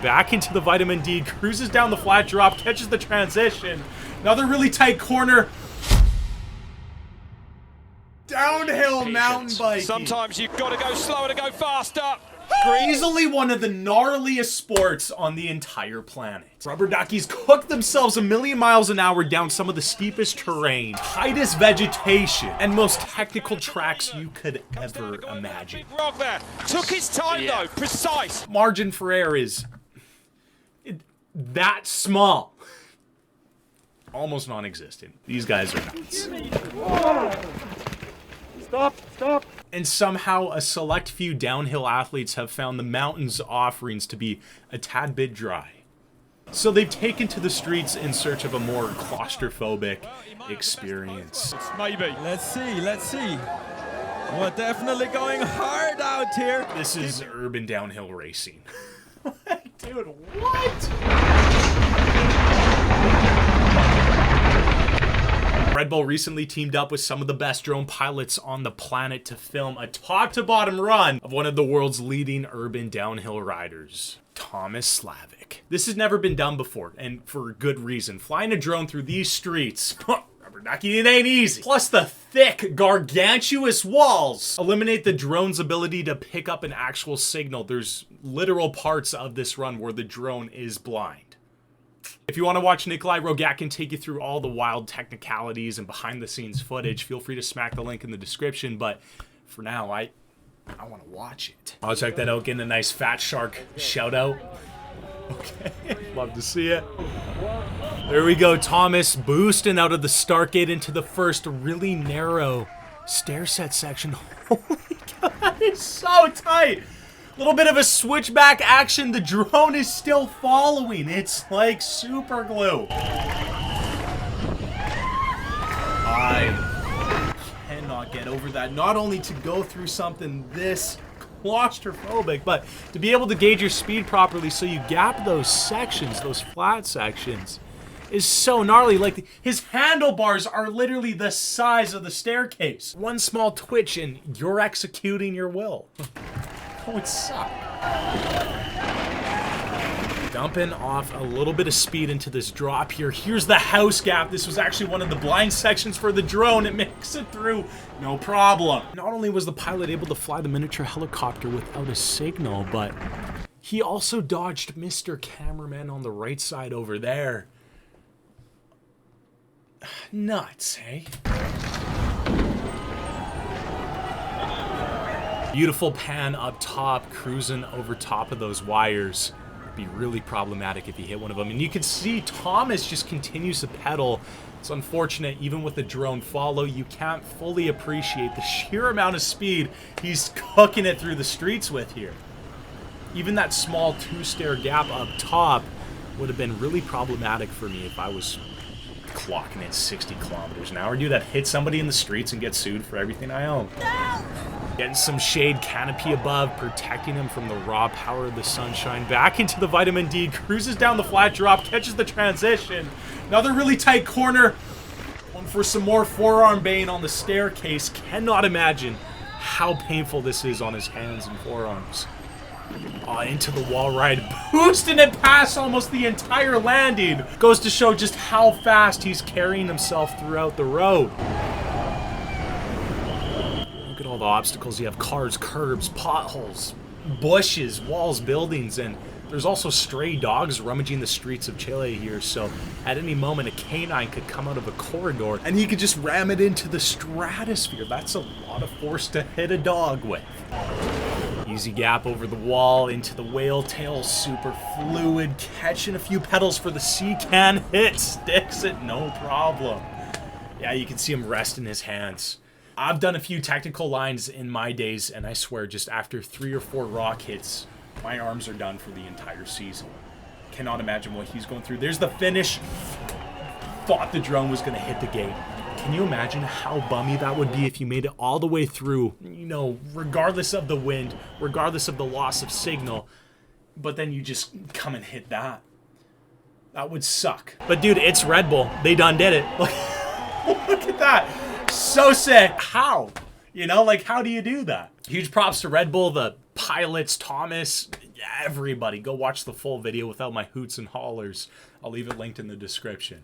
back into the vitamin D, cruises down the flat drop, catches the transition. Another really tight corner. Downhill mountain biking. Sometimes you've got to go slower to go faster. Easily one of the gnarliest sports on the entire planet. Rubber duckies cook themselves a million miles an hour down some of the steepest terrain, tightest vegetation, and most technical tracks you could ever imagine. Rock there. Took his time though, precise. Margin for error is that small. Almost non-existent. These guys are nuts. Stop. And somehow a select few downhill athletes have found the mountain's offerings to be a tad bit dry. So they've taken to the streets in search of a more claustrophobic experience. Maybe. Let's see. We're definitely going hard out here. This is urban downhill racing. Dude, what? Red Bull recently teamed up with some of the best drone pilots on the planet to film a top-to-bottom run of one of the world's leading urban downhill riders, Tomáš Slavík. This has never been done before, and for good reason. Flying a drone through these streets, rubber ducky, it ain't easy. Plus the thick, gargantuous walls eliminate the drone's ability to pick up an actual signal. There's literal parts of this run where the drone is blind. If you want to watch Nikolai Rogatkin take you through all the wild technicalities and behind-the-scenes footage, feel free to smack the link in the description, but for now, I want to watch it. I'll check that out, getting a nice Fat Shark shout-out. Okay, love to see it. There we go, Thomas boosting out of the start gate into the first really narrow stair set section. Holy God, that is so tight! Little bit of a switchback action. The drone is still following. It's like super glue. I cannot get over that. Not only to go through something this claustrophobic, but to be able to gauge your speed properly so you gap those sections, those flat sections, is so gnarly. Like, his handlebars are literally the size of the staircase. One small twitch and you're executing your will. Oh, it sucked. Dumping off a little bit of speed into this drop here. Here's the house gap. This was actually one of the blind sections for the drone. It makes it through, no problem. Not only was the pilot able to fly the miniature helicopter without a signal, but he also dodged Mr. Cameraman on the right side over there. Nuts, hey? Beautiful pan up top, cruising over top of those wires. It'd be really problematic if he hit one of them. And you can see Thomas just continues to pedal. It's unfortunate, even with the drone follow, you can't fully appreciate the sheer amount of speed he's cooking it through the streets with here. Even that small two-stair gap up top would have been really problematic for me if I was clocking at 60 kilometers an hour. Dude, I'd hit somebody in the streets and get sued for everything I own. Getting some shade canopy above, protecting him from the raw power of the sunshine. Back into the vitamin D, cruises down the flat drop, catches the transition. Another really tight corner. One for some more forearm bane on the staircase. Cannot imagine how painful this is on his hands and forearms. Into the wall ride, boosting it past almost the entire landing. Goes to show just how fast he's carrying himself throughout the road. Look at all the obstacles. You have cars, curbs, potholes, bushes, walls, buildings, and there's also stray dogs rummaging the streets of Chile here, so at any moment a canine could come out of a corridor and he could just ram it into the stratosphere. That's a lot of force to hit a dog with. Easy gap over the wall into the whale tail, super fluid, catching a few pedals for the C-can hit, sticks it, no problem. Yeah, you can see him resting his hands. I've done a few technical lines in my days, and I swear just after 3 or 4 rock hits, my arms are done for the entire season. Cannot imagine what he's going through. There's the finish. Thought the drone was going to hit the gate. Can you imagine how bummy that would be if you made it all the way through, you know, regardless of the wind, regardless of the loss of signal, but then you just come and hit that? That would suck. But dude, it's Red Bull. They done did it. Look at that. So sick. How? You know, like, how do you do that? Huge props to Red Bull, the pilots, Thomas. everybody, go watch the full video without my hoots and hollers. I'll leave it linked in the description.